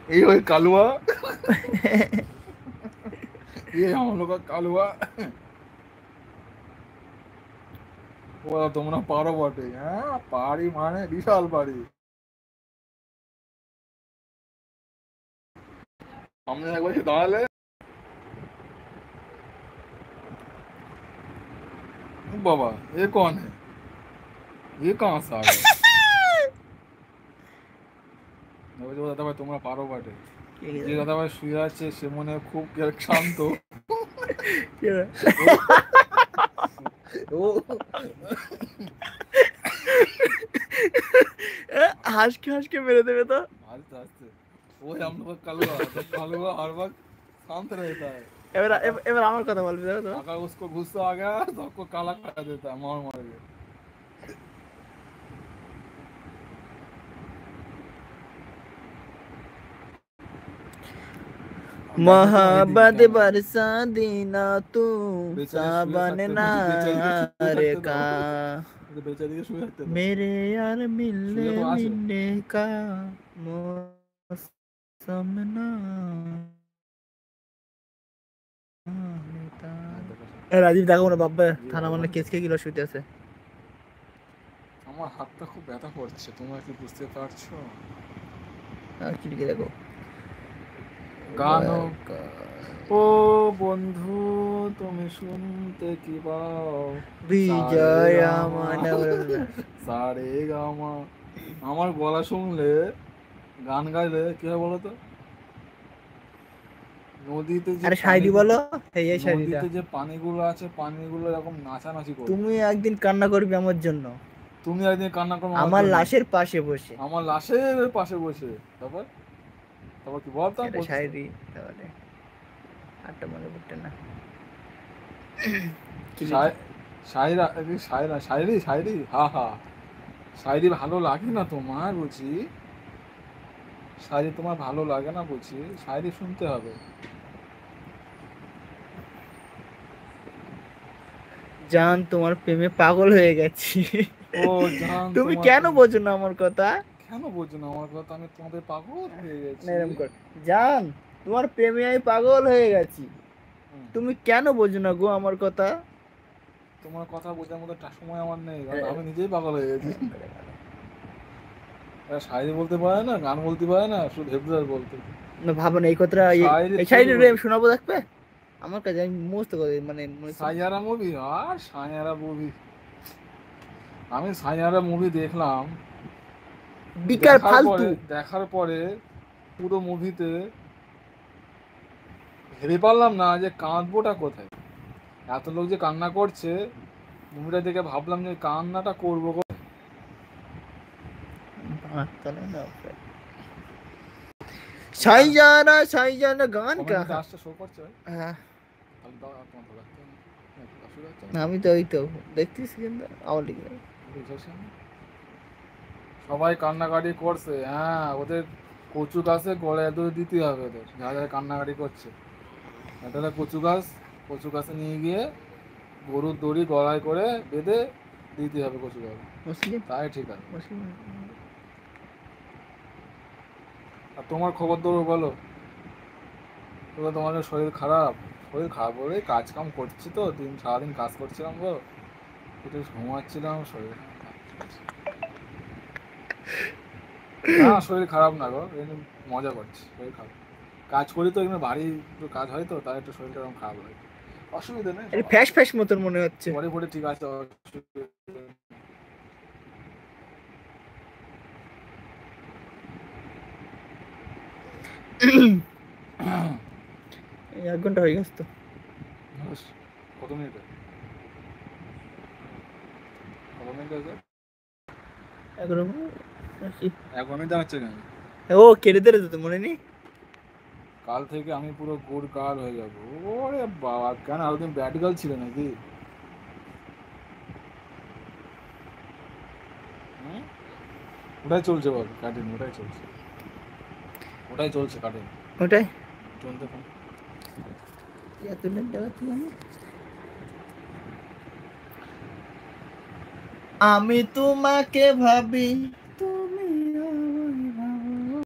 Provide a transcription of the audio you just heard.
ये वही कालुआ, ये हम लोग का कालुआ। वो তোমরা পারো বটে, হ্যাঁ পারি মানে বিশাল পারি। हमने एक बार दाल है। बाबा ये कौन है, ये कहाँ से आ गया? দাদা ভাই তোমরা পারো বটে। যে দাদা ভাই শুয়ে আছে সে মনে হয় খুব শান্ত। ও হাস के मेरे देवे तो आस्ते आस्ते वो हम लोग का कालुआ, तो कालुआ हर वक्त शांत रहता है। এবার আমার কথা বলবি তো। अगर उसको गुस्सा आ गया तो आपको काला कर देता है मार मार के। मोहब्बत बरसा देना तू सावन नारे का मेरे यार मिलने मिलने का मौसम ना। রাজীব দেখো না বাবা থানা মানে কেসকে কিলো শুতে আছে। আমার হাতটা খুব ব্যথা করছে, তোমরা কি বুঝতে পারছো? কি দেখো গান ও বন্ধু তুমি শুনতে কি পাও, বিজয় সারে গামা। আমার গলা শুনলে গান গাইলে কি হয় বলো তো? নদীতে যে শায়রি বলো, নদীতে যে পানিগুলো আছে পানিগুলো এরকম নাচানাচি করে। তুমি একদিন কান্না করবে আমার জন্য, তুমি একদিন কান্না করবে আমার লাশের পাশে বসে, আমার লাশের পাশে বসে। তারপর তারপর কি বলতাম শায়রি, তাহলে আটটা মনে পড়তে না। শায়রি হা হা শায়রি ভালো লাগে না তোমার বুঝি? শায়রি তোমার ভালো লাগে না বুঝি? শায়রি শুনতে হবে। জান তোমার প্রেমে পাগল হয়ে গেছি। ও জান তুমি কেন বোঝো না আমার কথা? কেন বোঝো না আমার কথা? আমি তোমাদের পাগল হয়ে গেছি। জান তোমার প্রেমে আমি পাগল হয়ে গেছি, তুমি কেন বোঝো না গো আমার কথা? তোমার কথা বোঝার মতো সময় আমার নেই, আমি নিজেই পাগল হয়ে গেছি। শায়রি বলতে পারে না, গান বলতে পারে না, শুধু হেবদার বলতে না। ভাবো না এই কথাটা, এই শায়রি শোনাবো দেখবে আমার কাছে, আমি মস্ত মানে সাইয়ারা মুভি। আর সাইয়ারা মুভি, আমি সাইয়ারা মুভি দেখলাম, বিকার ফালতু। দেখার পরে পুরো মুভিতে ভেবে পারলাম না যে কাঁদবোটা কোথায়। এত লোক যে কান্না করছে মুভিটা দেখে ভাবলাম যে কান্নাটা করবো কোথায়। সাইজানা সাইজানা গান কা আসছে শো করছে। হ্যাঁ আমি তো ওই তো দেখতেছি কিন্তু আওয়াজ সবাই কান্নাকাটি করছে। হ্যাঁ ওদের কচু গাছে গলায় দড়ি দিতে হবে, ওদের যারা যারা কান্নাকাটি করছে তাহলে কচু গাছে নিয়ে গিয়ে গরুর দড়ি গলায় করে বেঁধে দিতে হবে কচু গাছ, তাই ঠিক আছে। আর তোমার খবর দৌড় বলো, তোমাদের শরীর খারাপ বলে কাজ কাম করছি তো, সারাদিন কাজ করছিলাম গো, একটু ঘুমাচ্ছিলাম, শরীর না শরীর খারাপ না গো, মজা করছি। শরীর খারাপ কাজ করি তো এখানে বাড়ি একটু কাজ হয় তো, তাই একটু শরীরটা এরকম খারাপ হয়, অসুবিধা নেই। ফ্যাশ ফ্যাশ মতন মনে হচ্ছে, পরে পরে ঠিক আছে। 1 ঘন্টা হয়ে গেছে তো। কত মিনিট? 1 মিনিট দাঁড়াচ্ছে কেন? ও কেটে দিলে তো মনে নেই। কাল থেকে আমি পুরো গুড গার্ল হয়ে যাবো। ওরে বাবা, কেন আরেকদিন ব্যাড গার্ল ছিল নাকি? ওটাই চলছে বল, কাটিং ওটাই চলছে কাটিং ওটাই চলতে থাক। আমি তোমাকে ভাবি